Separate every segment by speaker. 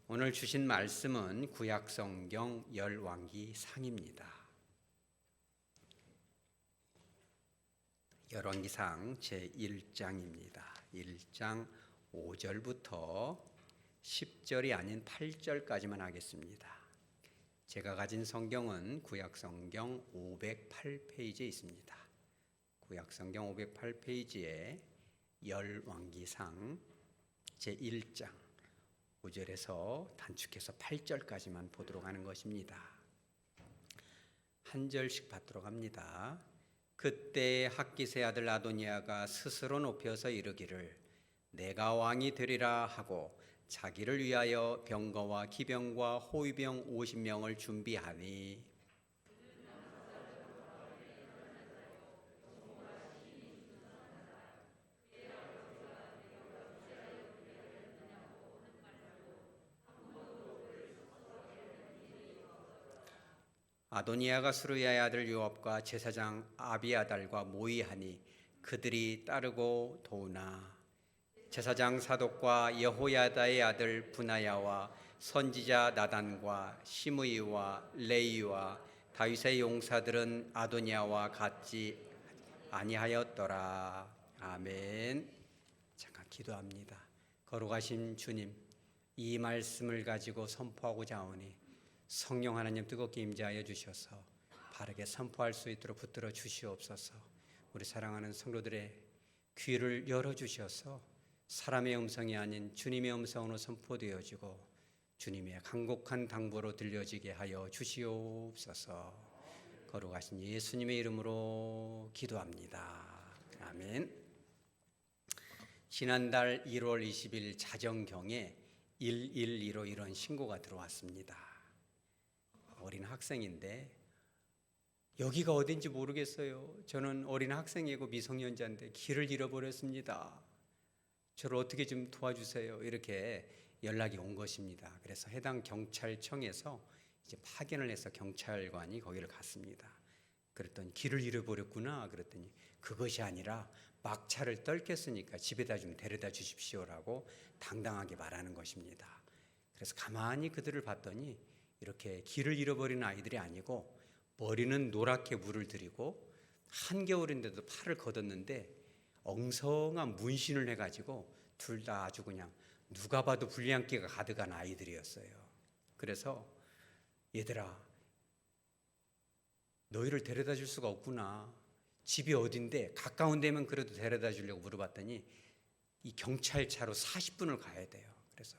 Speaker 1: 오늘 주신 말씀은 구약성경 열왕기 상입니다. 열왕기상 제1장입니다. 1장 5절부터 10절이 아닌 8절까지만 하겠습니다. 제가 가진 성경은 구약성경 508페이지에 있습니다. 구약성경 508페이지에 열왕기상 제1장 5절에서 단축해서 8절까지만 보도록 하는 것입니다. 한 절씩 받도록 합니다. 그때 학깃의 아들 아도니아가 스스로 높여서 이르기를 내가 왕이 되리라 하고 자기를 위하여 병거와 기병과 호위병 50명을 준비하니 아도니아가 스루야의 아들 요압과 제사장 아비아달과 모의하니 그들이 따르고 도우나 제사장 사독과 여호야다의 아들 분하야와 선지자 나단과 시므이와 레이와 다윗의 용사들은 아도니아와 같지 아니하였더라. 아멘. 잠깐 기도합니다. 거룩하신 주님, 이 말씀을 가지고 선포하고자 하오니 성령 하나님 뜨겁게 임재하여 주셔서 바르게 선포할 수 있도록 붙들어 주시옵소서. 우리 사랑하는 성도들의 귀를 열어주셔서 사람의 음성이 아닌 주님의 음성으로 선포되어지고 주님의 간곡한 당부로 들려지게 하여 주시옵소서. 거룩하신 예수님의 이름으로 기도합니다. 아멘. 지난달 1월 20일 자정경에 112로 이런 신고가 들어왔습니다. 어린 학생인데 여기가 어딘지 모르겠어요. 저는 어린 학생이고 미성년자인데 길을 잃어버렸습니다. 저를 어떻게 좀 도와주세요. 이렇게 연락이 온 것입니다. 그래서 해당 경찰청에서 이제 파견을 해서 경찰관이 거기를 갔습니다. 그랬더니 길을 잃어버렸구나. 그랬더니 그것이 아니라 막차를 떨겠으니까 집에다 좀 데려다 주십시오라고 당당하게 말하는 것입니다. 그래서 가만히 그들을 봤더니 이렇게 길을 잃어버린 아이들이 아니고 머리는 노랗게 물을 들이고 한겨울인데도 팔을 걷었는데 엉성한 문신을 해가지고 둘 다 아주 그냥 누가 봐도 불량기가 가득한 아이들이었어요. 그래서 얘들아, 너희를 데려다 줄 수가 없구나. 집이 어딘데 가까운 데면 그래도 데려다 주려고 물어봤더니 이 경찰차로 40분을 가야 돼요. 그래서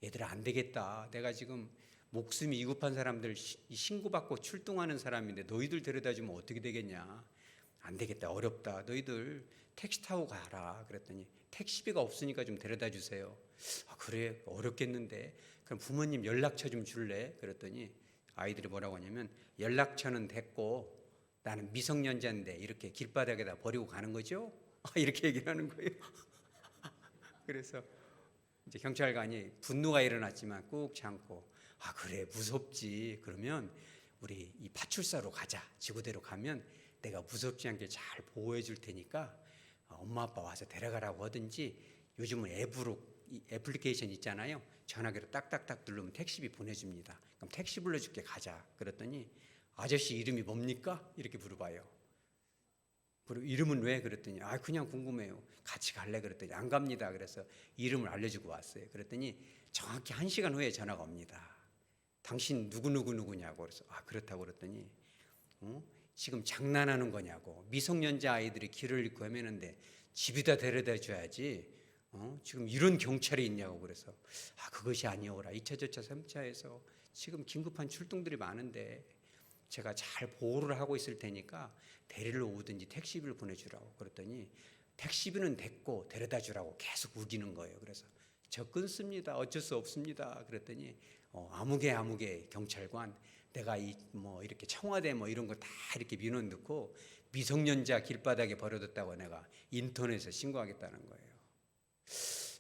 Speaker 1: 얘들아 안 되겠다. 내가 지금 목숨이 위급한 사람들 신고받고 출동하는 사람인데 너희들 데려다 주면 어떻게 되겠냐. 안 되겠다. 어렵다. 너희들 택시 타고 가라. 그랬더니 택시비가 없으니까 좀 데려다 주세요. 아, 그래 어렵겠는데 그럼 부모님 연락처 좀 줄래? 그랬더니 아이들이 뭐라고 하냐면 연락처는 됐고 나는 미성년자인데 이렇게 길바닥에다 버리고 가는 거죠? 이렇게 얘기를 하는 거예요. 그래서 이제 경찰관이 분노가 일어났지만 꾹 참고 아 그래 무섭지. 그러면 우리 이 파출소로 가자. 지구대로 가면 내가 무섭지 않게 잘 보호해 줄 테니까 엄마 아빠 와서 데려가라고 하든지 요즘은 앱으로 애플리케이션 있잖아요. 전화기로 딱딱딱 누르면 택시비 보내줍니다. 그럼 택시 불러줄게 가자. 그랬더니 아저씨 이름이 뭡니까? 이렇게 물어봐요. 그리고 이름은 왜? 그랬더니 아 그냥 궁금해요. 같이 갈래? 그랬더니 안 갑니다. 그래서 이름을 알려주고 왔어요. 그랬더니 정확히 1시간 후에 전화가 옵니다. 당신 누구냐고. 그래서 아 그렇다고 그랬더니 지금 장난하는 거냐고. 미성년자 아이들이 길을 잃고 헤매는데 집에다 데려다 줘야지 지금 이런 경찰이 있냐고. 그래서 아 그것이 아니오라. 2차 저차 3차에서 지금 긴급한 출동들이 많은데 제가 잘 보호를 하고 있을 테니까 데리러 오든지 택시비를 보내주라고. 그랬더니 택시비는 됐고 데려다 주라고 계속 우기는 거예요. 그래서 저 끊습니다. 어쩔 수 없습니다. 그랬더니 아무개 경찰관 내가 이렇게 청와대 이런 거 다 이렇게 민원 넣고 미성년자 길바닥에 버려뒀다고 내가 인터넷에 신고하겠다는 거예요.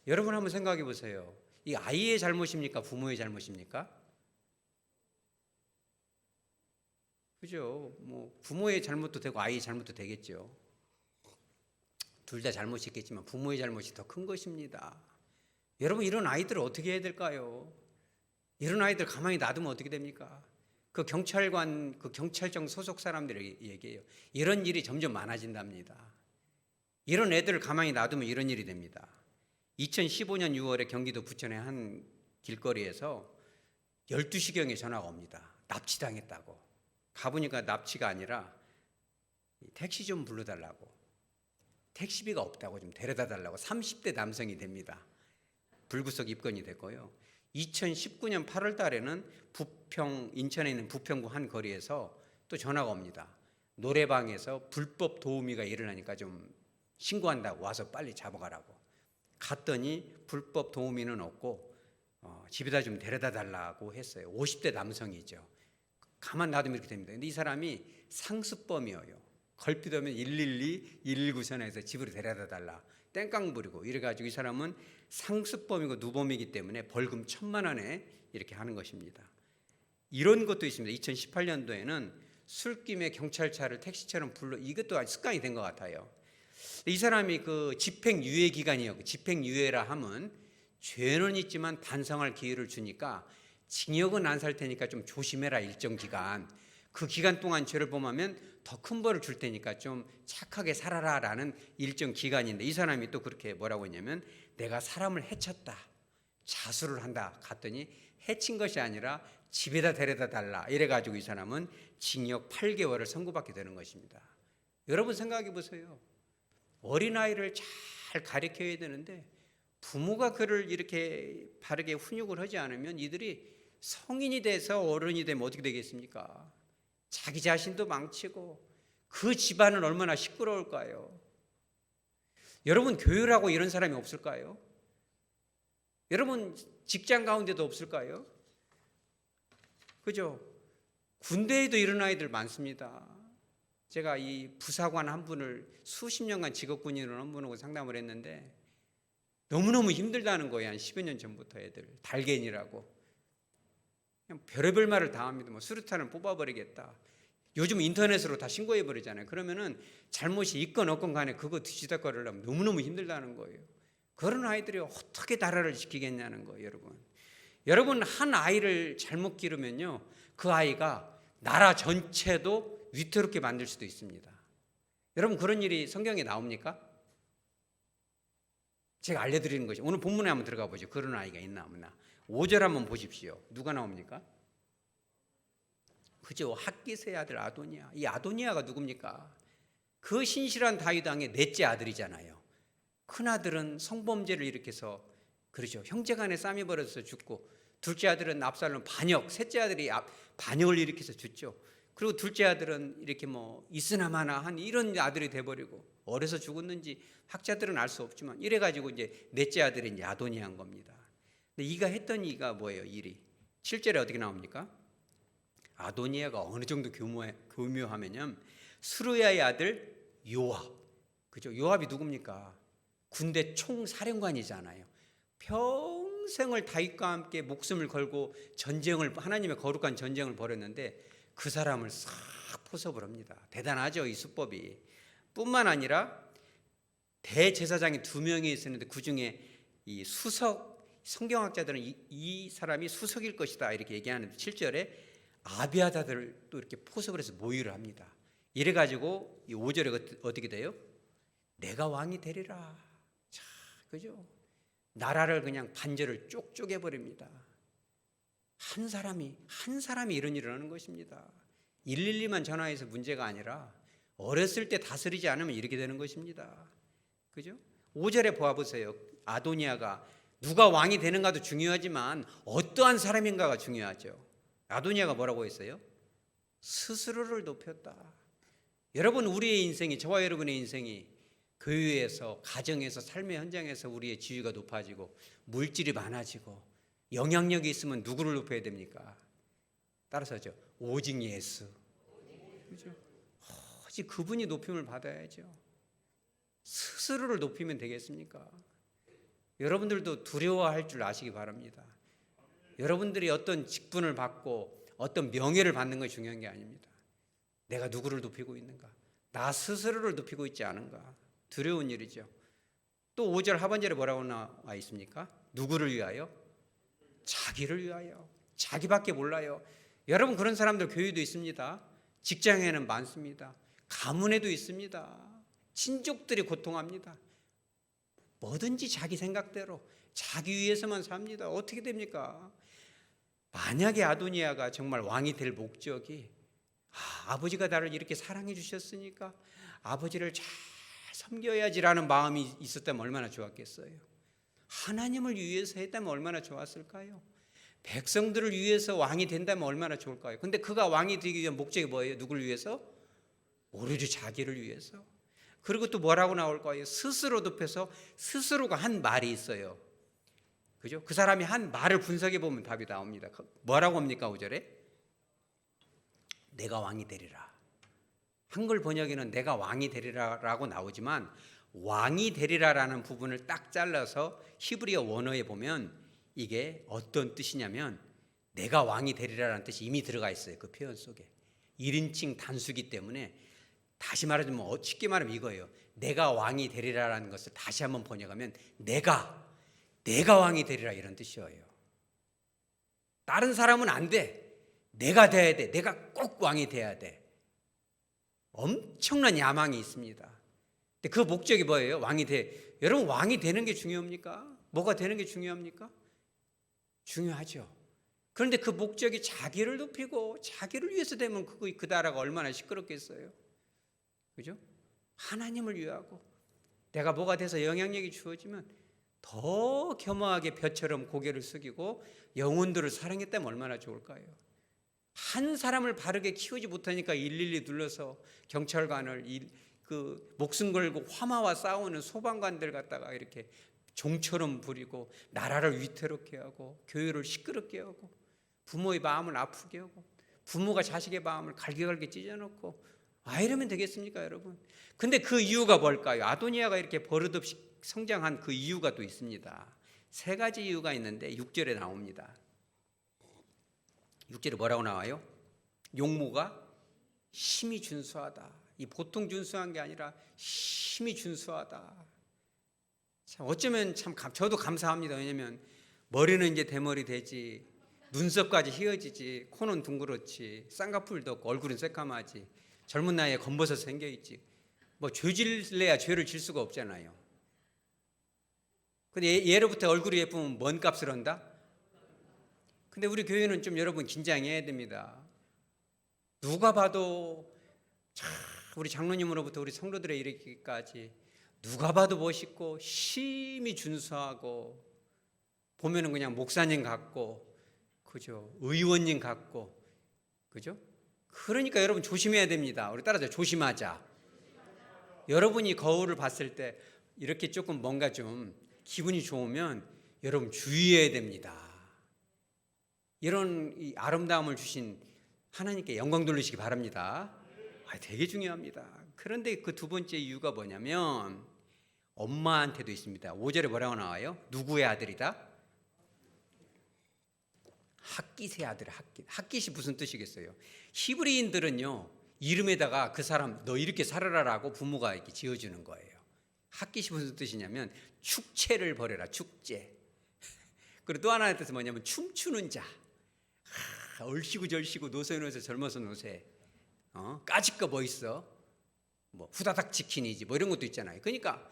Speaker 1: 여러분 한번 생각해 보세요. 이 아이의 잘못입니까? 부모의 잘못입니까? 그죠? 부모의 잘못도 되고 아이의 잘못도 되겠죠. 둘 다 잘못이 있겠지만 부모의 잘못이 더 큰 것입니다. 여러분 이런 아이들을 어떻게 해야 될까요? 이런 아이들 가만히 놔두면 어떻게 됩니까? 그 경찰관, 그 경찰청 소속 사람들이 얘기해요. 이런 일이 점점 많아진답니다. 이런 애들을 가만히 놔두면 이런 일이 됩니다. 2015년 6월에 경기도 부천의 한 길거리에서 12시경에 전화가 옵니다. 납치당했다고. 가보니까 납치가 아니라 택시 좀 불러달라고. 택시비가 없다고 좀 데려다 달라고. 30대 남성이 됩니다. 불구속 입건이 됐고요. 2019년 8월 달에는 인천에 있는 부평구 한 거리에서 또 전화가 옵니다. 노래방에서 불법 도우미가 일어나니까 좀 신고한다고 와서 빨리 잡아가라고. 갔더니 불법 도우미는 없고 집에다 좀 데려다 달라고 했어요. 50대 남성이죠. 가만 놔두면 이렇게 됩니다. 근데 이 사람이 상습범이에요. 걸핏하면 112, 119 전화해서 집으로 데려다 달라. 땡깡 부리고 이래가지고 이 사람은 상습범이고 누범이기 때문에 벌금 1,000만 원에 이렇게 하는 것입니다. 이런 것도 있습니다. 2018년도에는 술김에 경찰차를 택시처럼 불러, 이것도 아주 습관이 된 것 같아요. 이 사람이 그 집행유예 기간이요. 집행유예라 하면 죄는 있지만 반성할 기회를 주니까 징역은 안 살 테니까 좀 조심해라 일정 기간. 그 기간 동안 죄를 범하면 더 큰 벌을 줄 테니까 좀 착하게 살아라라는 일정 기간인데 이 사람이 또 그렇게 뭐라고 했냐면 내가 사람을 해쳤다. 자수를 한다. 갔더니 해친 것이 아니라 집에다 데려다 달라. 이래가지고 이 사람은 징역 8개월을 선고받게 되는 것입니다. 여러분 생각해 보세요. 어린아이를 잘 가르쳐야 되는데 부모가 그를 이렇게 바르게 훈육을 하지 않으면 이들이 성인이 돼서 어른이 되면 어떻게 되겠습니까? 자기 자신도 망치고 그 집안은 얼마나 시끄러울까요? 여러분 교회라고 이런 사람이 없을까요? 여러분 직장 가운데도 없을까요? 그죠? 군대에도 이런 아이들 많습니다. 제가 이 부사관 한 분을 수십 년간 직업군인으로 한 분하고 상담을 했는데 너무너무 힘들다는 거예요. 한 10여 년 전부터 애들 달갱이라고 그냥 별의별 말을 다 합니다. 뭐 수류탄을 뽑아버리겠다. 요즘 인터넷으로 다 신고해버리잖아요. 그러면은 잘못이 있건 없건 간에 그거 뒤지다거리려면 너무너무 힘들다는 거예요. 그런 아이들이 어떻게 나라를 지키겠냐는 거예요. 여러분 한 아이를 잘못 기르면요 그 아이가 나라 전체도 위태롭게 만들 수도 있습니다. 여러분 그런 일이 성경에 나옵니까? 제가 알려드리는 것이 오늘 본문에 한번 들어가 보죠. 그런 아이가 있나 없나. 5절 한번 보십시오. 누가 나옵니까? 그죠? 핫기스의 아들 아도니아. 이 아도니아가 누굽니까? 그 신실한 다윗 왕의 넷째 아들이잖아요. 큰아들은 성범죄를 일으켜서 그러죠. 형제간에 싸움이 벌어져서 죽고 둘째 아들은 압살롬 반역, 셋째 아들이 반역을 일으켜서 죽죠. 그리고 둘째 아들은 이렇게 뭐 있으나마나 한 이런 아들이 돼버리고 어려서 죽었는지 학자들은 알 수 없지만 이래가지고 이제 넷째 아들이 이제 아도니아인 겁니다. 근데 이가 했던 이가 뭐예요? 일이 7절에 어떻게 나옵니까? 아도니아가 어느 정도 교묘하면요 스루야의 아들 요압, 그죠? 요압이 누굽니까? 군대 총사령관이잖아요. 평생을 다윗과 함께 목숨을 걸고 전쟁을 하나님의 거룩한 전쟁을 벌였는데 그 사람을 싹 포섭을 합니다. 대단하죠 이 수법이. 뿐만 아니라 대제사장이 2명이 있었는데 그 중에 이 수석 성경학자들은 이 사람이 수석일 것이다 이렇게 얘기하는데 7절에 아비아다들을 또 이렇게 포섭을 해서 모의를 합니다. 이래가지고 이 5절에 어떻게 돼요? 내가 왕이 되리라. 자, 그죠? 나라를 그냥 반절을 쪽쪽해 버립니다. 한 사람이 이런 일을 하는 것입니다. 112만 전화해서 문제가 아니라 어렸을 때 다스리지 않으면 이렇게 되는 것입니다. 그죠? 5절에 보아보세요. 아도니아가 누가 왕이 되는가도 중요하지만 어떠한 사람인가가 중요하죠. 아도니아가 뭐라고 했어요? 스스로를 높였다. 여러분 우리의 인생이 저와 여러분의 인생이 교회에서 가정에서 삶의 현장에서 우리의 지위가 높아지고 물질이 많아지고 영향력이 있으면 누구를 높여야 됩니까? 따라서죠. 오직 예수. 그죠? 오직 그분이 높임을 받아야죠. 스스로를 높이면 되겠습니까? 여러분들도 두려워할 줄 아시기 바랍니다. 여러분들이 어떤 직분을 받고 어떤 명예를 받는 것이 중요한 게 아닙니다. 내가 누구를 높이고 있는가? 나 스스로를 높이고 있지 않은가? 두려운 일이죠. 또 5절 하반절에 뭐라고 나와 있습니까? 누구를 위하여? 자기를 위하여. 자기밖에 몰라요. 여러분 그런 사람들 교회도 있습니다. 직장에는 많습니다. 가문에도 있습니다. 친족들이 고통합니다. 뭐든지 자기 생각대로 자기 위해서만 삽니다. 어떻게 됩니까? 만약에 아도니아가 정말 왕이 될 목적이 아버지가 나를 이렇게 사랑해 주셨으니까 아버지를 잘 섬겨야지라는 마음이 있었다면 얼마나 좋았겠어요. 하나님을 위해서 했다면 얼마나 좋았을까요? 백성들을 위해서 왕이 된다면 얼마나 좋을까요? 근데 그가 왕이 되기 위한 목적이 뭐예요? 누구를 위해서? 오로지 자기를 위해서. 그리고 또 뭐라고 나올까요? 스스로 덮여서 스스로가 한 말이 있어요. 그죠? 그 사람이 한 말을 분석해 보면 답이 나옵니다. 뭐라고 합니까? 5절에 내가 왕이 되리라. 한글 번역에는 내가 왕이 되리라라고 나오지만 왕이 되리라라는 부분을 딱 잘라서 히브리어 원어에 보면 이게 어떤 뜻이냐면 내가 왕이 되리라라는 뜻이 이미 들어가 있어요. 그 표현 속에 1인칭 단수기 때문에 다시 말하자면 쉽게 말하면 이거예요. 내가 왕이 되리라라는 것을 다시 한번 번역하면 내가 왕이 되리라 이런 뜻이에요. 다른 사람은 안 돼. 내가 돼야 돼. 내가 꼭 왕이 돼야 돼. 엄청난 야망이 있습니다. 근데 그 목적이 뭐예요? 왕이 돼. 여러분 왕이 되는 게 중요합니까? 뭐가 되는 게 중요합니까? 중요하죠. 그런데 그 목적이 자기를 높이고 자기를 위해서 되면 그 나라가 얼마나 시끄럽겠어요. 그죠? 하나님을 위하고 내가 뭐가 돼서 영향력이 주어지면 더 겸허하게 벼처럼 고개를 숙이고 영혼들을 사랑했다면 얼마나 좋을까요? 한 사람을 바르게 키우지 못하니까 112 눌러서 경찰관을 그 목숨 걸고 화마와 싸우는 소방관들 갖다가 이렇게 종처럼 부리고 나라를 위태롭게 하고 교회를 시끄럽게 하고 부모의 마음을 아프게 하고 부모가 자식의 마음을 갈기갈기 찢어놓고 이러면 되겠습니까 여러분? 근데 그 이유가 뭘까요? 아도니아가 이렇게 버릇없이 성장한 그 이유가 또 있습니다. 3가지 이유가 있는데 6절에 나옵니다. 6절에 뭐라고 나와요? 용모가 심히 준수하다. 이 보통 준수한 게 아니라 심히 준수하다. 참 어쩌면 참 저도 감사합니다. 왜냐하면 머리는 이제 대머리 되지, 눈썹까지 휘어지지, 코는 둥그렇지, 쌍꺼풀도 없고 얼굴은 새까마지, 젊은 나이에 검버섯 생겨있지. 뭐 죄질래야 죄를 질 수가 없잖아요. 근데 예로부터 얼굴이 예쁘면 뭔 값을 한다? 근데 우리 교회는 좀 여러분 긴장해야 됩니다. 누가 봐도 우리 장로님으로부터 우리 성도들에 이르기까지 누가 봐도 멋있고 심히 준수하고 보면은 그냥 목사님 같고 그죠? 의원님 같고 그죠? 그러니까 여러분 조심해야 됩니다. 우리 따라서 조심하자. 여러분이 거울을 봤을 때 이렇게 조금 뭔가 좀 기분이 좋으면 여러분 주의해야 됩니다. 이런 이 아름다움을 주신 하나님께 영광 돌리시기 바랍니다. 되게 중요합니다. 그런데 그 두 번째 이유가 뭐냐면 엄마한테도 있습니다. 5절에 뭐라고 나와요? 누구의 아들이다? 핫깃의 아들. 핫깃이 무슨 뜻이겠어요? 히브리인들은요 이름에다가 그 사람 너 이렇게 살아라라고 부모가 이렇게 지어주는 거예요. 핫깃이 무슨 뜻이냐면 축제를 벌여라. 축제. 그리고 또 하나의 뜻은 뭐냐면 춤추는 자. 얼씨구 절씨구 노세 젊어서 노세. 까짓 거 뭐 있어? 뭐 후다닥 치킨이지 뭐 이런 것도 있잖아요. 그러니까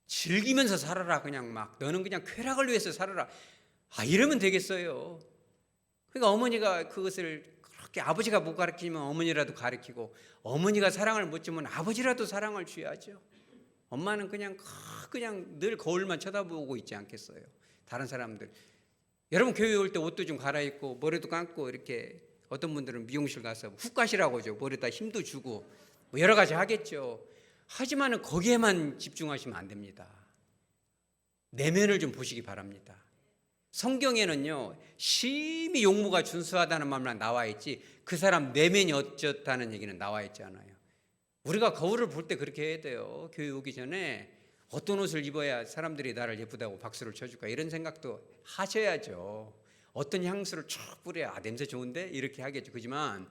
Speaker 1: 즐기면서 살아라. 그냥 막 너는 그냥 쾌락을 위해서 살아라. 이러면 되겠어요. 그러니까 어머니가 그것을 그렇게 아버지가 못 가르치면 어머니라도 가르치고 어머니가 사랑을 못 주면 아버지라도 사랑을 줘야죠. 엄마는 그냥 늘 거울만 쳐다보고 있지 않겠어요? 다른 사람들. 여러분 교회 올 때 옷도 좀 갈아입고 머리도 감고 이렇게 어떤 분들은 미용실 가서 훅 가시라고 하죠. 머리에다 힘도 주고 뭐 여러 가지 하겠죠. 하지만은 거기에만 집중하시면 안 됩니다. 내면을 좀 보시기 바랍니다. 성경에는요 심히 용모가 준수하다는 말만 나와 있지 그 사람 내면이 어쩌다는 얘기는 나와 있지 않아요. 우리가 거울을 볼 때 그렇게 해야 돼요. 교회 오기 전에 어떤 옷을 입어야 사람들이 나를 예쁘다고 박수를 쳐줄까 이런 생각도 하셔야죠. 어떤 향수를 쭉 뿌려야 냄새 좋은데 이렇게 하겠죠. 그렇지만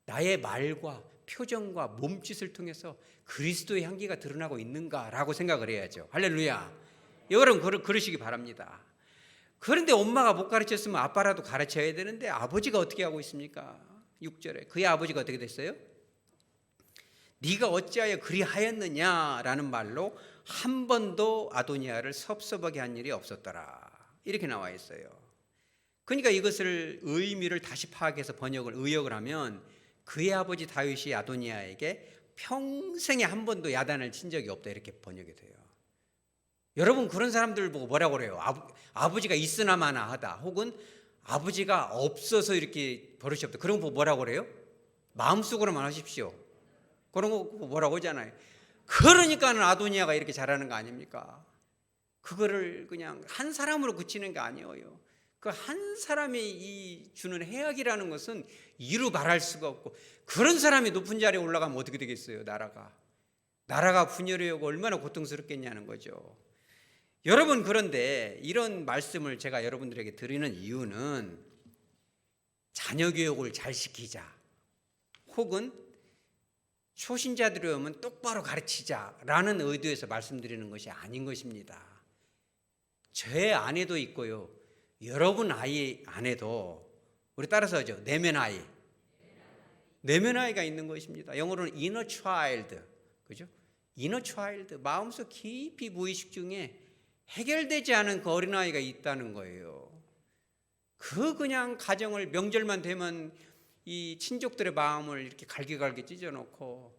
Speaker 1: 나의 말과 표정과 몸짓을 통해서 그리스도의 향기가 드러나고 있는가라고 생각을 해야죠. 할렐루야. 여러분 그러시기 바랍니다. 그런데 엄마가 못 가르쳤으면 아빠라도 가르쳐야 되는데 아버지가 어떻게 하고 있습니까? 6절에 그의 아버지가 어떻게 됐어요? 네가 어찌하여 그리하였느냐라는 말로 한 번도 아도니아를 섭섭하게 한 일이 없었더라. 이렇게 나와 있어요. 그러니까 이것을 의미를 다시 파악해서 의역을 하면 그의 아버지 다윗이 아도니아에게 평생에 한 번도 야단을 친 적이 없다 이렇게 번역이 돼요. 여러분 그런 사람들 보고 뭐라고 그래요? 아버지가 있으나 마나 하다 혹은 아버지가 없어서 이렇게 버릇이 없다 그런 거 보고 뭐라고 그래요? 마음속으로만 하십시오. 그런 거 뭐라고 하잖아요. 그러니까는 아도니아가 이렇게 잘하는 거 아닙니까? 그거를 그냥 한 사람으로 그치는 게 아니에요. 그 한 사람이 이 주는 해악이라는 것은 이루 말할 수가 없고 그런 사람이 높은 자리에 올라가면 어떻게 되겠어요? 나라가 분열이 오고 얼마나 고통스럽겠냐는 거죠. 여러분 그런데 이런 말씀을 제가 여러분들에게 드리는 이유는 자녀 교육을 잘 시키자 혹은 초신자들이 오면 똑바로 가르치자라는 의도에서 말씀드리는 것이 아닌 것입니다. 제 아내도 있고요. 여러분 아이 안에도 우리 따라서 하죠. 내면 아이가 있는 것입니다. 영어로는 inner child, 그죠? inner child, 마음속 깊이 무의식 중에 해결되지 않은 그 어린 아이가 있다는 거예요. 그냥 가정을 명절만 되면 이 친족들의 마음을 이렇게 갈기갈기 찢어놓고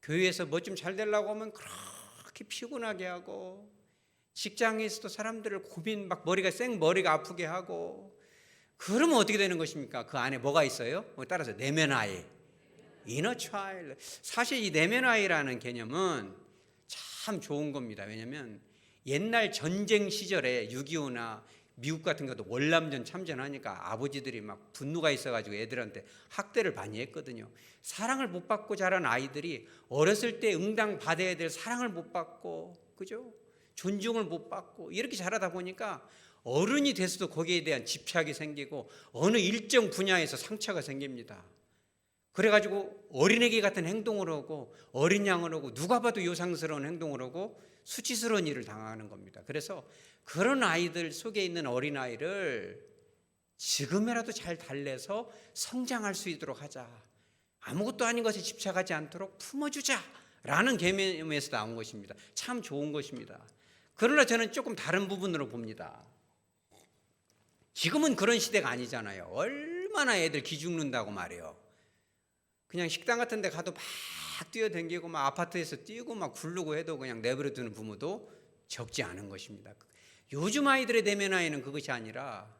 Speaker 1: 교회에서 뭐 좀 잘 되려고 하면 그렇게 피곤하게 하고 직장에서도 사람들을 고민 막 머리가 아프게 하고 그러면 어떻게 되는 것입니까? 그 안에 뭐가 있어요? 따라서 내면 아이, inner child. 사실 이 내면 아이라는 개념은 참 좋은 겁니다. 왜냐하면 옛날 전쟁 시절에 6.25나 미국 같은 것도 월남전 참전하니까 아버지들이 막 분노가 있어가지고 애들한테 학대를 많이 했거든요. 사랑을 못 받고 자란 아이들이 어렸을 때 응당 받아야 될 사랑을 못 받고, 그죠? 존중을 못 받고 이렇게 자라다 보니까 어른이 돼서도 거기에 대한 집착이 생기고 어느 일정 분야에서 상처가 생깁니다. 그래가지고 어린애기 같은 행동을 하고 어린 양을 하고 누가 봐도 요상스러운 행동을 하고 수치스러운 일을 당하는 겁니다. 그래서 그런 아이들 속에 있는 어린아이를 지금이라도 잘 달래서 성장할 수 있도록 하자. 아무것도 아닌 것에 집착하지 않도록 품어주자라는 개념에서 나온 것입니다. 참 좋은 것입니다. 그러나 저는 조금 다른 부분으로 봅니다. 지금은 그런 시대가 아니잖아요. 얼마나 애들 기죽는다고 말해요. 그냥 식당 같은 데 가도 막 뛰어다니고 막 아파트에서 뛰고 막 굴르고 해도 그냥 내버려 두는 부모도 적지 않은 것입니다. 요즘 아이들의 내면 아이는 그것이 아니라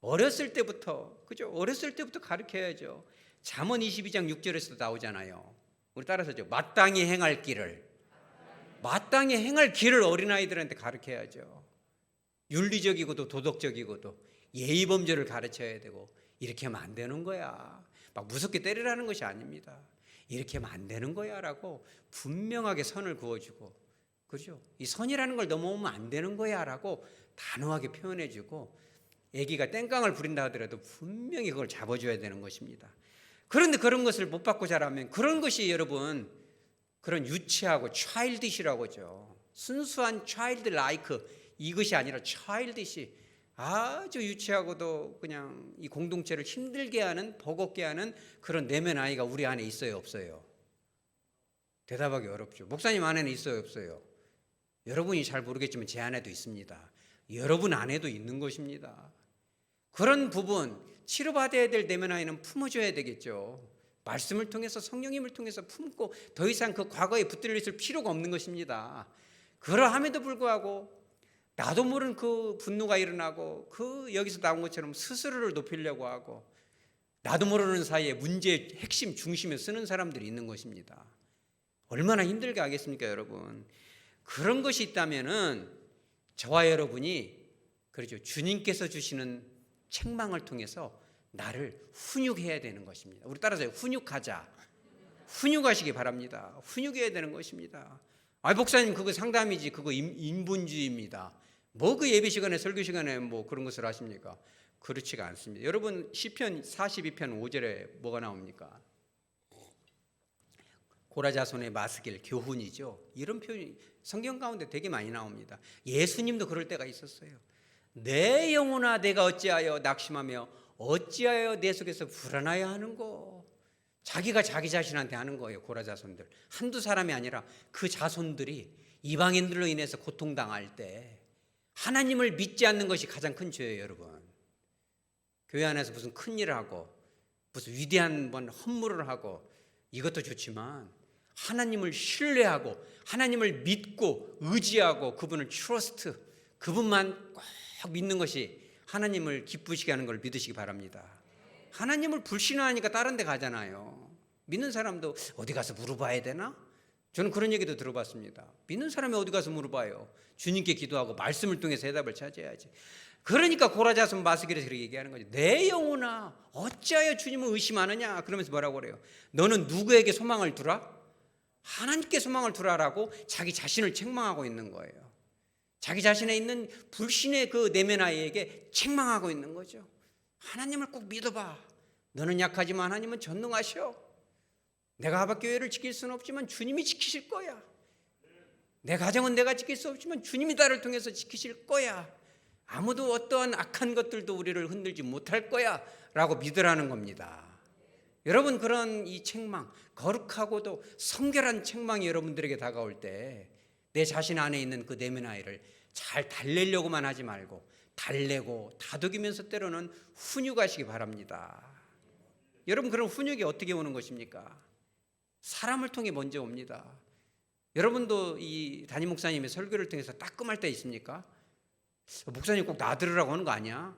Speaker 1: 어렸을 때부터, 그죠? 어렸을 때부터 가르쳐야죠. 잠언 22장 6절에서도 나오잖아요. 우리 따라서죠. 마땅히 행할 길을 어린아이들한테 가르쳐야죠. 윤리적이고도 도덕적이고도 예의 범죄를 가르쳐야 되고 이렇게 하면 안 되는 거야. 막 무섭게 때리라는 것이 아닙니다. 이렇게 하면 안 되는 거야 라고 분명하게 선을 그어주고, 그죠? 이 선이라는 걸 넘어오면 안 되는 거야 라고 단호하게 표현해주고 애기가 땡깡을 부린다 하더라도 분명히 그걸 잡아줘야 되는 것입니다. 그런데 그런 것을 못 받고 자라면 그런 것이 여러분 그런 유치하고 childish라고 하죠. 순수한 childlike 이것이 아니라 childish, 아주 유치하고도 그냥 이 공동체를 힘들게 하는 버겁게 하는 그런 내면 아이가 우리 안에 있어요 없어요? 대답하기 어렵죠. 목사님 안에는 있어요 없어요? 여러분이 잘 모르겠지만 제 안에도 있습니다. 여러분 안에도 있는 것입니다. 그런 부분 치료받아야 될 내면 아이는 품어줘야 되겠죠. 말씀을 통해서 성령님을 통해서 품고 더 이상 그 과거에 붙들려 있을 필요가 없는 것입니다. 그러함에도 불구하고 나도 모르는 그 분노가 일어나고 그 여기서 나온 것처럼 스스로를 높이려고 하고 나도 모르는 사이에 문제의 핵심 중심에 쓰는 사람들이 있는 것입니다. 얼마나 힘들게 하겠습니까 여러분. 그런 것이 있다면은 저와 여러분이 그렇죠. 주님께서 주시는 책망을 통해서 나를 훈육해야 되는 것입니다. 우리 따라서 훈육하시기 바랍니다. 훈육해야 되는 것입니다. 목사님 그거 상담이지 그거 인본주의입니다. 뭐 그 예배 시간에 설교 시간에 뭐 그런 것을 하십니까? 그렇지가 않습니다. 여러분 시편 42편 5절에 뭐가 나옵니까? 고라자손의 마스길 교훈이죠. 이런 표현이 성경 가운데 되게 많이 나옵니다. 예수님도 그럴 때가 있었어요. 내 영혼아 내가 어찌하여 낙심하며 어찌하여 내 속에서 불안하여 하는고. 자기가 자기 자신한테 하는 거예요. 고라 자손들 한두 사람이 아니라 그 자손들이 이방인들로 인해서 고통당할 때 하나님을 믿지 않는 것이 가장 큰 죄예요. 여러분, 교회 안에서 무슨 큰 일을 하고 무슨 위대한 헌물을 하고 이것도 좋지만 하나님을 신뢰하고 하나님을 믿고 의지하고 그분을 트러스트, 그분만 꼭 믿는 것이 하나님을 기쁘시게 하는 걸 믿으시기 바랍니다. 하나님을 불신하니까 다른 데 가잖아요. 믿는 사람도 어디 가서 물어봐야 되나? 저는 그런 얘기도 들어봤습니다. 믿는 사람이 어디 가서 물어봐요. 주님께 기도하고 말씀을 통해서 해답을 찾아야지. 그러니까 고라자손 마스길에서 그렇게 얘기하는 거죠. 내 영혼아 어찌하여 주님을 의심하느냐. 그러면서 뭐라고 그래요? 너는 누구에게 소망을 두라? 하나님께 소망을 두라라고 자기 자신을 책망하고 있는 거예요. 자기 자신에 있는 불신의 그 내면 아이에게 책망하고 있는 거죠. 하나님을 꼭 믿어봐. 너는 약하지만 하나님은 전능하셔. 내가 하박교회를 지킬 수는 없지만 주님이 지키실 거야. 내 가정은 내가 지킬 수 없지만 주님이 나를 통해서 지키실 거야. 아무도 어떠한 악한 것들도 우리를 흔들지 못할 거야 라고 믿으라는 겁니다. 여러분, 그런 이 책망, 거룩하고도 성결한 책망이 여러분들에게 다가올 때 내 자신 안에 있는 그 내면 아이를 잘 달래려고만 하지 말고 달래고 다독이면서 때로는 훈육하시기 바랍니다. 여러분, 그런 훈육이 어떻게 오는 것입니까? 사람을 통해 먼저 옵니다. 여러분도 이 담임 목사님의 설교를 통해서 따끔할 때 있습니까? 목사님 꼭 나들으라고 하는 거 아니야?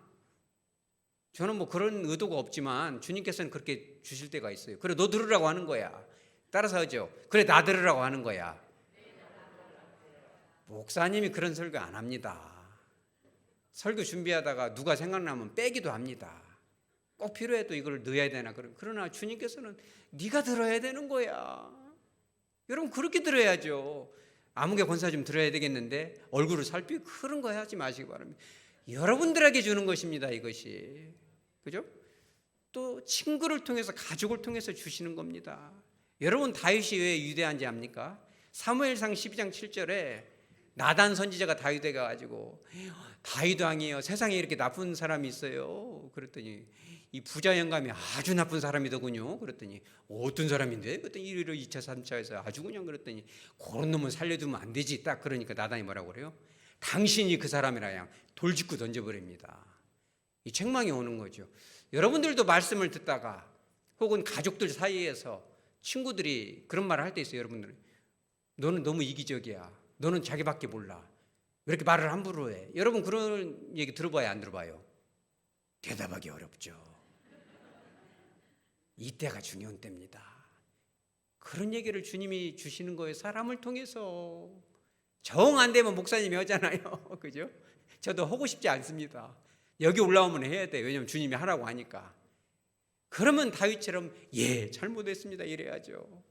Speaker 1: 저는 뭐 그런 의도가 없지만 주님께서는 그렇게 주실 때가 있어요. 그래, 너 들으라고 하는 거야. 따라서 하죠. 그래, 나 들으라고 하는 거야. 목사님이 그런 설교 안 합니다. 설교 준비하다가 누가 생각나면 빼기도 합니다. 꼭 필요해도 이걸 넣어야 되나. 그러나 주님께서는 네가 들어야 되는 거야. 여러분, 그렇게 들어야죠. 아무개 권사 좀 들어야 되겠는데 얼굴을 살피고 그런 거 하지 마시기 바랍니다. 여러분들에게 주는 것입니다, 이것이. 그죠? 또 친구를 통해서, 가족을 통해서 주시는 겁니다. 여러분, 다윗이 왜 위대한지 압니까? 사무엘상 12장 7절에 나단 선지자가 다윗에 가가지고 다윗 왕이요, 세상에 이렇게 나쁜 사람이 있어요. 그랬더니 이 부자 영감이 아주 나쁜 사람이더군요. 그랬더니 어떤 사람인데? 그랬더니 1차, 2차, 3차에서 아주 그냥. 그랬더니 그런 놈은 살려두면 안 되지. 딱 그러니까 나단이 뭐라고 그래요? 당신이 그 사람이라 그냥 돌직구 던져버립니다. 이 책망이 오는 거죠. 여러분들도 말씀을 듣다가 혹은 가족들 사이에서 친구들이 그런 말을 할 때 있어요. 여러분들, 너는 너무 이기적이야. 너는 자기밖에 몰라. 왜 이렇게 말을 함부로 해? 여러분, 그런 얘기 들어봐야 안 들어봐요? 대답하기 어렵죠. 이때가 중요한 때입니다. 그런 얘기를 주님이 주시는 거예요. 사람을 통해서. 정 안 되면 목사님이 하잖아요. 그죠? 저도 하고 싶지 않습니다. 여기 올라오면 해야 돼요. 왜냐하면 주님이 하라고 하니까. 그러면 다윗처럼 예, 잘못했습니다 이래야죠.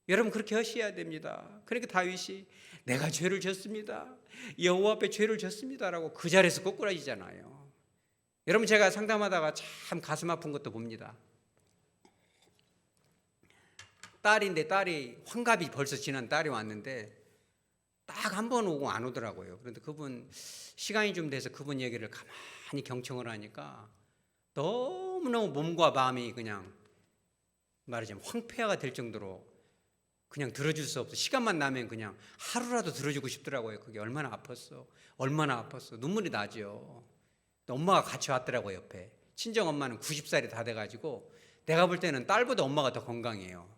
Speaker 1: 여러분, 그렇게 하셔야 됩니다. 그러니까 다윗이 내가 죄를 졌습니다, 여호와 앞에 죄를 졌습니다라고 그 자리에서 꼬꾸라지잖아요. 여러분, 제가 상담하다가 참 가슴 아픈 것도 봅니다. 딸인데, 딸이 환갑이 벌써 지난 딸이 왔는데 딱 한 번 오고 안 오더라고요. 그런데 그분 시간이 좀 돼서 그분 얘기를 가만히 경청을 하니까 너무너무 몸과 마음이 그냥 말하자면 황폐화가 될 정도로 그냥 들어줄 수 없어. 시간만 나면 그냥 하루라도 들어주고 싶더라고요. 그게 얼마나 아팠어. 얼마나 아팠어. 눈물이 나죠. 엄마가 같이 왔더라고요, 옆에. 친정 엄마는 90살이 다 돼가지고 내가 볼 때는 딸보다 엄마가 더 건강해요.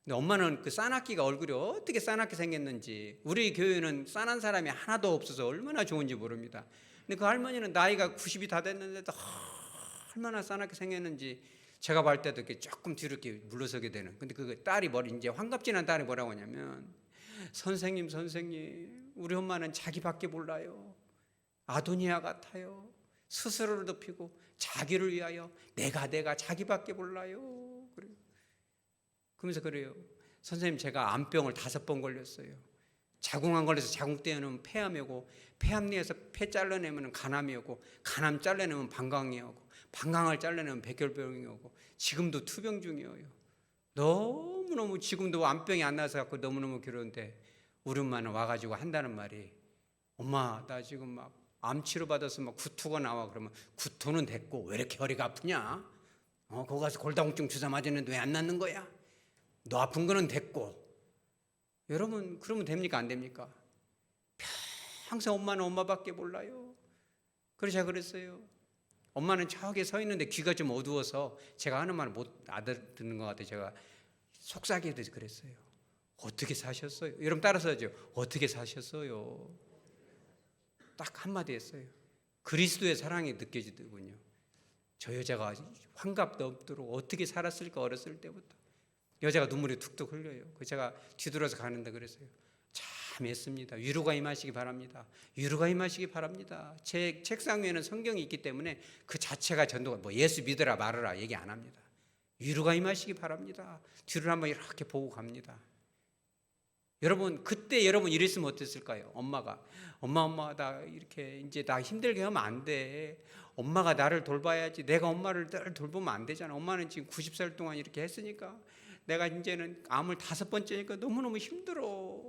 Speaker 1: 근데 엄마는 그 싸납기가 얼굴이 어떻게 싸납게 생겼는지, 우리 교회는 싸난 사람이 하나도 없어서 얼마나 좋은지 모릅니다. 근데 그 할머니는 나이가 90이 다 됐는데도 얼마나 싸납게 생겼는지 제가 볼 때도 이렇게 조금 뒤로 이렇게 물러서게 되는. 근데 그 딸이 이제 환갑지난 딸이 뭐라고 하냐면, 선생님 우리 엄마는 자기밖에 몰라요. 아도니아 같아요. 스스로를 높이고 자기를 위하여 내가 자기밖에 몰라요. 그러면서 그래요. 선생님, 제가 암병을 5번 걸렸어요. 자궁암 걸려서 자궁 떼어내면 폐암이 오고, 폐암리에서 폐 잘라내면 간암이 오고, 간암 잘라내면 방광이 오고, 방광을 잘라내면 백혈병이 오고, 지금도 투병 중이에요. 너무너무 지금도 암병이 안 나서 갖고 너무너무 괴로운데 우리 엄마는 와가지고 한다는 말이, 엄마 나 지금 막 암치료 받아서 막 구토가 나와. 그러면 구토는 됐고 왜 이렇게 허리가 아프냐? 거기 가서 골다공증 주사 맞았는데 왜 안 낫는 거야? 너 아픈 거는 됐고. 여러분 그러면 됩니까? 안 됩니까? 평생 엄마는 엄마밖에 몰라요. 그래서 제가 그랬어요. 엄마는 저기 서 있는데 귀가 좀 어두워서 제가 하는 말을 못 알아듣는 것 같아요. 제가 속삭이게 돼서 그랬어요. 어떻게 사셨어요? 여러분 따라서 하죠. 어떻게 사셨어요? 딱 한마디 했어요. 그리스도의 사랑이 느껴지더군요. 저 여자가 환갑도 없도록 어떻게 살았을까. 어렸을 때부터 여자가 눈물이 툭툭 흘려요. 제가 뒤돌아서 가는데 그랬어요. 참 애씁니다. 위로가 임하시기 바랍니다. 위로가 임하시기 바랍니다. 제 책상 위에는 성경이 있기 때문에 그 자체가 전도가 뭐 예수 믿으라 말으라 얘기 안 합니다. 위로가 임하시기 바랍니다. 뒤를 한번 이렇게 보고 갑니다. 여러분 그때 여러분 이랬으면 어땠을까요? 엄마 나 이렇게 이제 나 힘들게 하면 안 돼. 엄마가 나를 돌봐야지. 내가 엄마를 돌보면 안 되잖아. 엄마는 지금 90살 동안 이렇게 했으니까 내가 이제는 암을 5번째니까 너무너무 힘들어.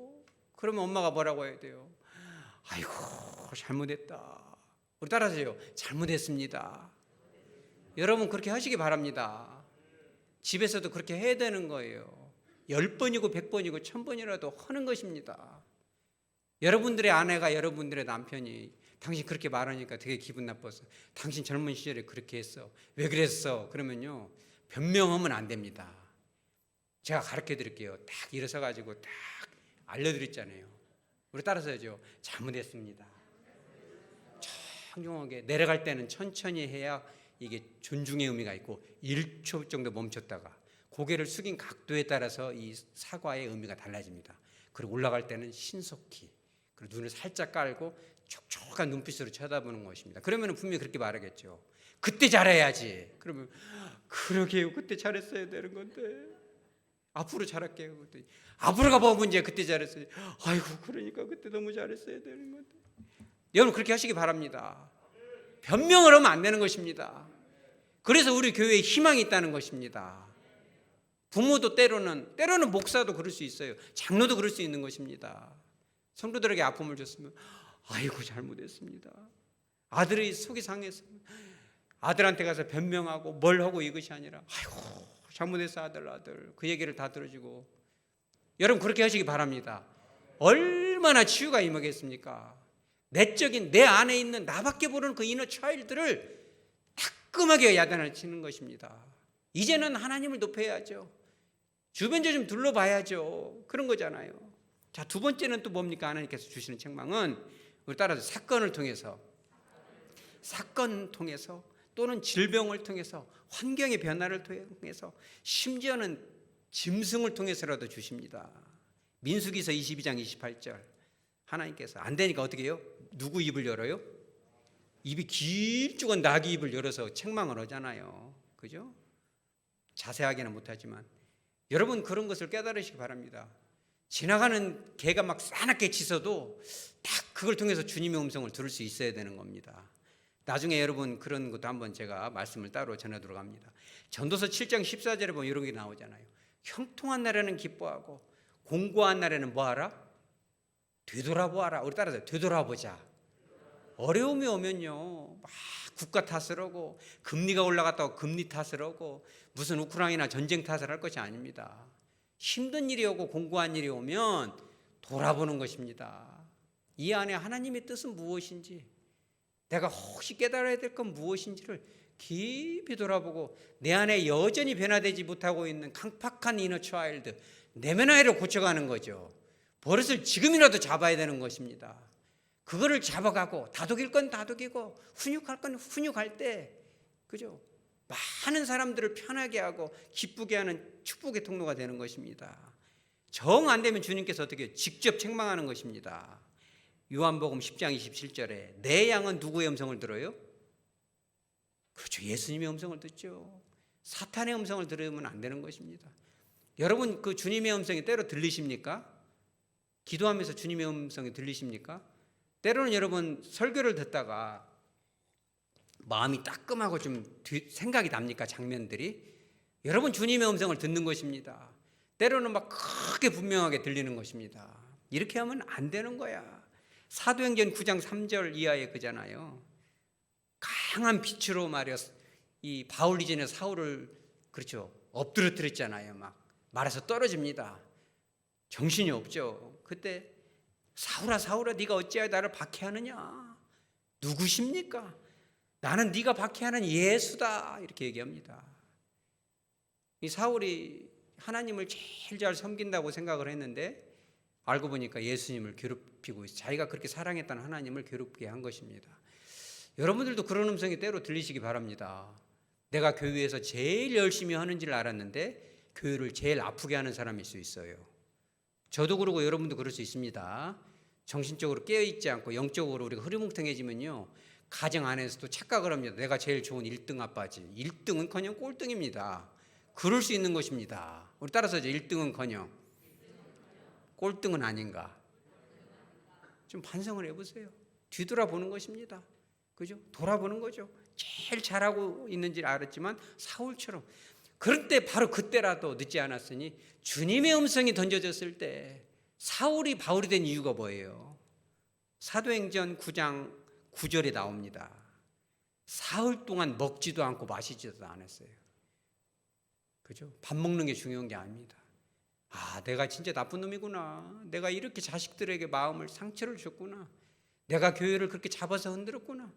Speaker 1: 그러면 엄마가 뭐라고 해야 돼요? 아이고 잘못했다. 우리 따라서요. 잘못했습니다. 여러분 그렇게 하시기 바랍니다. 집에서도 그렇게 해야 되는 거예요. 10번이고 100번이고 1000번이라도 하는 것입니다. 여러분들의 아내가 여러분들의 남편이 당신 그렇게 말하니까 되게 기분 나빴어. 당신 젊은 시절에 그렇게 했어. 왜 그랬어? 그러면요 변명하면 안 됩니다. 제가 가르쳐 드릴게요. 딱 일어서 가지고 딱 알려드렸잖아요. 우리 따라서 하죠. 잘못했습니다. 청정하게 내려갈 때는 천천히 해야 이게 존중의 의미가 있고 1초 정도 멈췄다가 고개를 숙인 각도에 따라서 이 사과의 의미가 달라집니다. 그리고 올라갈 때는 신속히 그리고 눈을 살짝 깔고 촉촉한 눈빛으로 쳐다보는 것입니다. 그러면 분명히 그렇게 말하겠죠. 그때 잘해야지. 그러면 그러게요. 그때 잘했어야 되는 건데 앞으로 잘할게요. 그때 앞으로가 뭐 문제? 그때 잘했어요. 아이고 그러니까 그때 너무 잘했어야 되는 건데. 여러분 그렇게 하시기 바랍니다. 변명을 하면 안 되는 것입니다. 그래서 우리 교회에 희망이 있다는 것입니다. 부모도 때로는 목사도 그럴 수 있어요. 장로도 그럴 수 있는 것입니다. 성도들에게 아픔을 줬으면 아이고 잘못했습니다. 아들이 속이 상해서 아들한테 가서 변명하고 뭘 하고 이것이 아니라 아이고 잘못했어 아들 그 얘기를 다 들어주고. 여러분 그렇게 하시기 바랍니다. 얼마나 치유가 임하겠습니까? 내적인 내 안에 있는 나밖에 모르는 그 이너 차일들을 따끔하게 야단을 치는 것입니다. 이제는 하나님을 높여야죠. 주변 좀 둘러봐야죠. 그런 거잖아요. 자, 두 번째는 또 뭡니까? 하나님께서 주시는 책망은 우리 따라서 사건을 통해서 또는 질병을 통해서 환경의 변화를 통해서 심지어는 짐승을 통해서라도 주십니다. 민수기서 22장 28절 하나님께서 안 되니까 어떻게 해요? 누구 입을 열어요? 입이 길쭉한 나귀 입을 열어서 책망을 하잖아요. 그죠? 자세하게는 못하지만 여러분 그런 것을 깨달으시기 바랍니다. 지나가는 개가 막 싸납게 짖어도 딱 그걸 통해서 주님의 음성을 들을 수 있어야 되는 겁니다. 나중에 여러분 그런 것도 한번 제가 말씀을 따로 전하도록 합니다. 전도서 7장 14절에 보면 이런 게 나오잖아요. 형통한 날에는 기뻐하고 공고한 날에는 뭐하라? 되돌아보아라. 우리 따라서 되돌아보자. 어려움이 오면요 막 국가 탓을 하고 금리가 올라갔다고 금리 탓을 하고 무슨 우크라이나 전쟁 탓을 할 것이 아닙니다. 힘든 일이 오고 공고한 일이 오면 돌아보는 것입니다. 이 안에 하나님의 뜻은 무엇인지, 내가 혹시 깨달아야 될 건 무엇인지를 깊이 돌아보고 내 안에 여전히 변화되지 못하고 있는 강팍한 이너 차일드, 내면 아이를 고쳐가는 거죠. 버릇을 지금이라도 잡아야 되는 것입니다. 그거를 잡아가고 다독일 건 다독이고 훈육할 건 훈육할 때, 그죠? 많은 사람들을 편하게 하고 기쁘게 하는 축복의 통로가 되는 것입니다. 정 안 되면 주님께서 어떻게 해요? 직접 책망하는 것입니다. 요한복음 10장 27절에 내 양은 누구의 음성을 들어요? 그렇죠. 예수님의 음성을 듣죠. 사탄의 음성을 들으면 안 되는 것입니다. 여러분 그 주님의 음성이 때로 들리십니까? 기도하면서 주님의 음성이 들리십니까? 때로는 여러분 설교를 듣다가 마음이 따끔하고 좀 생각이 납니까? 장면들이. 여러분 주님의 음성을 듣는 것입니다. 때로는 막 크게 분명하게 들리는 것입니다. 이렇게 하면 안 되는 거야. 사도행전 9장 3절 이하에 그잖아요. 강한 빛으로 말이야 이 바울 이전에 사울을 그렇죠 엎드러뜨렸잖아요. 막 말에서 떨어집니다. 정신이 없죠. 그때 사울아 사울아 네가 어찌하여 나를 박해하느냐? 누구십니까? 나는 네가 박해하는 예수다 이렇게 얘기합니다. 이 사울이 하나님을 제일 잘 섬긴다고 생각을 했는데 알고 보니까 예수님을 괴롭히고 있어요. 자기가 그렇게 사랑했던 하나님을 괴롭게 한 것입니다. 여러분들도 그런 음성이 때로 들리시기 바랍니다. 내가 교회에서 제일 열심히 하는 줄 알았는데 교회를 제일 아프게 하는 사람일 수 있어요. 저도 그러고 여러분도 그럴 수 있습니다. 정신적으로 깨어있지 않고 영적으로 우리가 흐리멍텅해지면요 가정 안에서도 착각을 합니다. 내가 제일 좋은 1등 아빠지. 1등은커녕 꼴등입니다. 그럴 수 있는 것입니다. 우리 따라서 1등은커녕 꼴등은 아닌가. 좀 반성을 해보세요. 뒤돌아보는 것입니다. 그죠? 돌아보는 거죠. 제일 잘하고 있는지 알았지만 사울처럼. 그럴 때 바로 그때라도 늦지 않았으니 주님의 음성이 던져졌을 때 사울이 바울이 된 이유가 뭐예요? 사도행전 9장 9절에 나옵니다. 사흘 동안 먹지도 않고 마시지도 않았어요. 그죠? 밥 먹는 게 중요한 게 아닙니다. 아, 내가 진짜 나쁜 놈이구나. 내가 이렇게 자식들에게 마음을 상처를 줬구나. 내가 교회를 그렇게 잡아서 흔들었구나.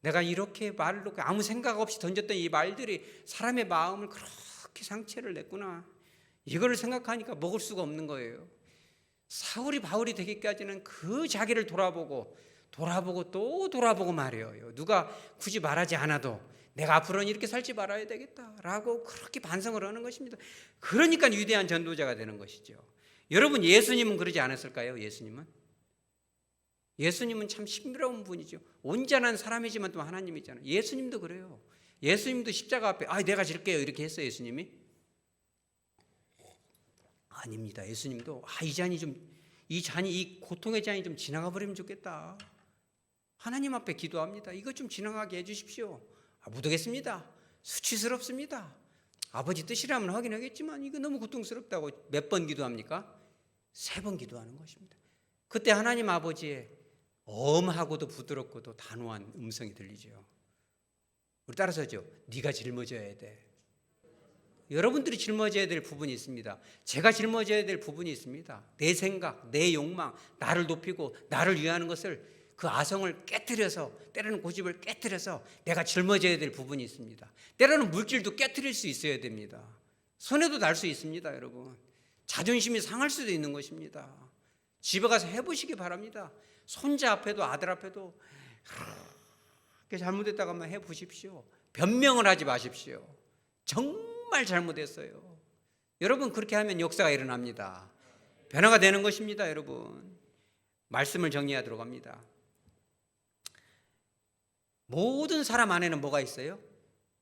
Speaker 1: 내가 이렇게 말을 놓고 아무 생각 없이 던졌던 이 말들이 사람의 마음을 그렇게 상처를 냈구나. 이거를 생각하니까 먹을 수가 없는 거예요. 사울이 바울이 되기까지는 그 자기를 돌아보고 또 돌아보고 말이에요. 누가 굳이 말하지 않아도 내가 앞으로는 이렇게 살지 말아야 되겠다라고 그렇게 반성을 하는 것입니다. 그러니까 위대한 전도자가 되는 것이죠. 여러분 예수님은 그러지 않았을까요? 예수님은 참 신비로운 분이죠. 온전한 사람이지만 또 하나님이잖아요. 예수님도 그래요. 예수님도 십자가 앞에 내가 질게요 이렇게 했어요. 예수님이? 아닙니다. 예수님도 이 고통의 잔이 좀 지나가 버리면 좋겠다. 하나님 앞에 기도합니다. 이거 좀 지나가게 해주십시오. 못하겠습니다. 수치스럽습니다. 아버지 뜻이라면 하긴 하겠지만 이거 너무 고통스럽다고 몇 번 기도합니까? 3번 기도하는 것입니다. 그때 하나님 아버지의 엄하고도 부드럽고도 단호한 음성이 들리죠. 우리 따라서죠. 네가 짊어져야 돼. 여러분들이 짊어져야 될 부분이 있습니다. 제가 짊어져야 될 부분이 있습니다. 내 생각, 내 욕망, 나를 높이고 나를 위하는 것을 그 아성을 깨트려서 때로는 고집을 깨트려서 내가 짊어져야 될 부분이 있습니다. 때로는 물질도 깨트릴 수 있어야 됩니다. 손해도 날 수 있습니다. 여러분 자존심이 상할 수도 있는 것입니다. 집에 가서 해보시기 바랍니다. 손자 앞에도 아들 앞에도 그렇게 잘못했다고 한번 해보십시오. 변명을 하지 마십시오. 정말 잘못했어요. 여러분 그렇게 하면 역사가 일어납니다. 변화가 되는 것입니다. 여러분 말씀을 정리하도록 합니다. 모든 사람 안에는 뭐가 있어요?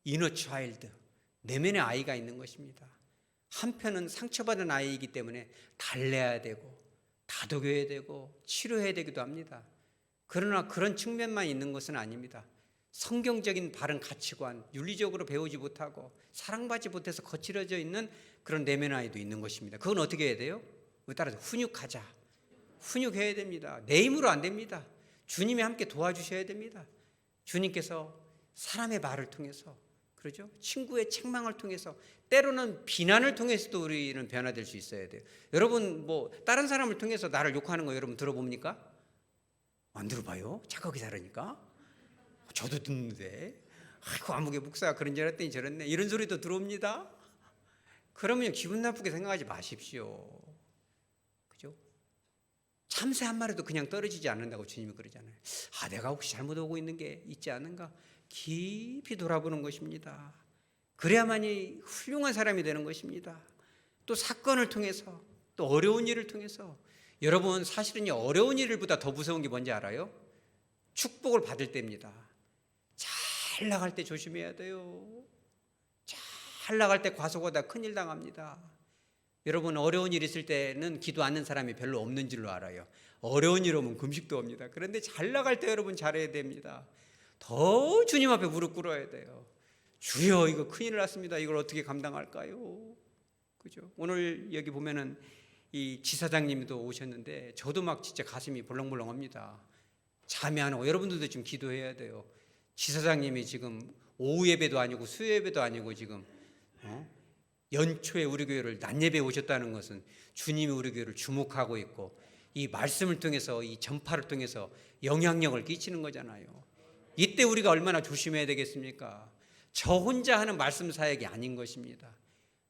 Speaker 1: 이너 차일드, 내면의 아이가 있는 것입니다. 한편은 상처받은 아이이기 때문에 달래야 되고 다독여야 되고 치료해야 되기도 합니다. 그러나 그런 측면만 있는 것은 아닙니다. 성경적인 바른 가치관, 윤리적으로 배우지 못하고 사랑받지 못해서 거칠어져 있는 그런 내면 아이도 있는 것입니다. 그건 어떻게 해야 돼요? 따라서 훈육하자. 훈육해야 됩니다. 내 힘으로 안 됩니다. 주님이 함께 도와주셔야 됩니다. 주님께서 사람의 말을 통해서, 그러죠? 친구의 책망을 통해서, 때로는 비난을 통해서도 우리는 변화될 수 있어야 돼요. 여러분 다른 사람을 통해서 나를 욕하는 거 여러분 들어봅니까? 안 들어봐요? 착하게 살으니까. 저도 듣는데 아이고 아무개 목사가 그런 줄 알았더니 저랬네 이런 소리도 들어옵니다. 그러면 기분 나쁘게 생각하지 마십시오. 그죠? 참새 한 마리도 그냥 떨어지지 않는다고 주님이 그러잖아요. 내가 혹시 잘못하고 있는 게 있지 않은가 깊이 돌아보는 것입니다. 그래야만이 훌륭한 사람이 되는 것입니다. 또 사건을 통해서 또 어려운 일을 통해서 여러분 사실은요 어려운 일보다 더 무서운 게 뭔지 알아요? 축복을 받을 때입니다. 잘 나갈 때 조심해야 돼요. 잘 나갈 때 과속하다 큰일 당합니다. 여러분 어려운 일 있을 때는 기도 않는 사람이 별로 없는 줄로 알아요. 어려운 일 오면 금식도 옵니다. 그런데 잘 나갈 때 여러분 잘해야 됩니다. 더 주님 앞에 무릎 꿇어야 돼요. 주여 이거 큰일 났습니다. 이걸 어떻게 감당할까요? 그죠? 오늘 여기 보면은 이 지사장님도 오셨는데 저도 막 진짜 가슴이 벌렁벌렁합니다. 잠이 안 오고 여러분들도 좀 기도해야 돼요. 지사장님이 지금 오후 예배도 아니고 수요 예배도 아니고 지금 연초에 우리 교회를 낮 예배에 오셨다는 것은 주님이 우리 교회를 주목하고 있고 이 말씀을 통해서 이 전파를 통해서 영향력을 끼치는 거잖아요. 이때 우리가 얼마나 조심해야 되겠습니까? 저 혼자 하는 말씀 사역이 아닌 것입니다.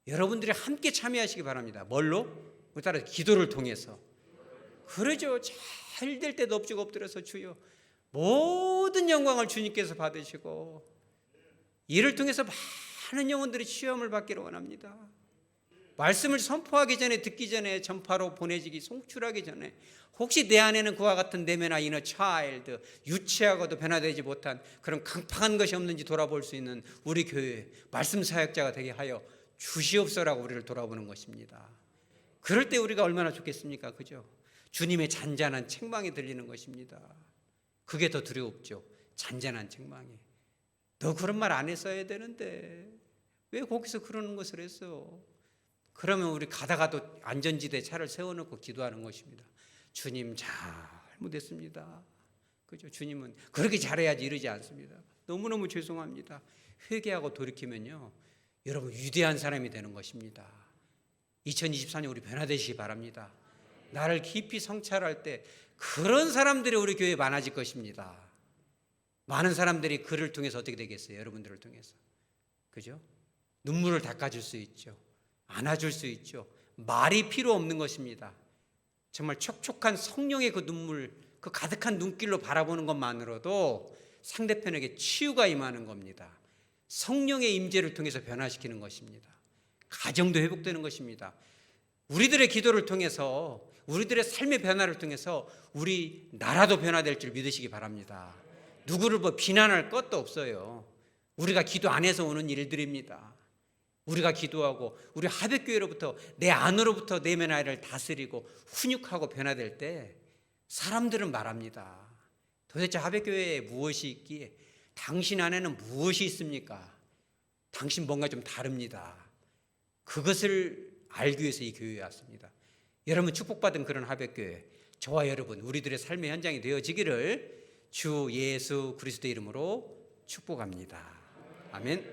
Speaker 1: 여러분들이 함께 참여하시기 바랍니다. 뭘로? 우리 따라 기도를 통해서. 그러죠. 잘 될 때도 엎지고 엎드려서 주여 모든 영광을 주님께서 받으시고 이를 통해서 많은 영혼들이 치유함을 받기를 원합니다. 말씀을 선포하기 전에 듣기 전에 전파로 보내지기 송출하기 전에 혹시 내 안에는 그와 같은 내면아 이너 차일드 유치하고도 변화되지 못한 그런 강팍한 것이 없는지 돌아볼 수 있는 우리 교회 말씀 사역자가 되게 하여 주시옵소라고 우리를 돌아보는 것입니다. 그럴 때 우리가 얼마나 좋겠습니까? 그죠? 주님의 잔잔한 책망이 들리는 것입니다. 그게 더 두렵죠. 잔잔한 책망이. 너 그런 말 안 했어야 되는데 왜 거기서 그러는 것을 했어? 그러면 우리 가다가도 안전지대에 차를 세워놓고 기도하는 것입니다. 주님 잘못했습니다. 그죠? 주님은 그렇게 잘해야지 이러지 않습니다. 너무너무 죄송합니다. 회개하고 돌이키면요 여러분 위대한 사람이 되는 것입니다. 2024년 우리 변화되시기 바랍니다. 나를 깊이 성찰할 때 그런 사람들이 우리 교회에 많아질 것입니다. 많은 사람들이 그를 통해서 어떻게 되겠어요? 여러분들을 통해서. 그죠? 눈물을 닦아줄 수 있죠. 안아줄 수 있죠. 말이 필요 없는 것입니다. 정말 촉촉한 성령의 그 눈물, 그 가득한 눈길로 바라보는 것만으로도 상대편에게 치유가 임하는 겁니다. 성령의 임재를 통해서 변화시키는 것입니다. 가정도 회복되는 것입니다. 우리들의 기도를 통해서 우리들의 삶의 변화를 통해서 우리 나라도 변화될 줄 믿으시기 바랍니다. 누구를 비난할 것도 없어요. 우리가 기도 안에서 오는 일들입니다. 우리가 기도하고 우리 하백교회로부터 내 안으로부터 내면 아이를 다스리고 훈육하고 변화될 때 사람들은 말합니다. 도대체 하백교회에 무엇이 있기에 당신 안에는 무엇이 있습니까? 당신 뭔가 좀 다릅니다. 그것을 알기 위해서 이 교회에 왔습니다. 여러분 축복받은 그런 하백교회 저와 여러분 우리들의 삶의 현장이 되어지기를 주 예수 그리스도의 이름으로 축복합니다. 아멘.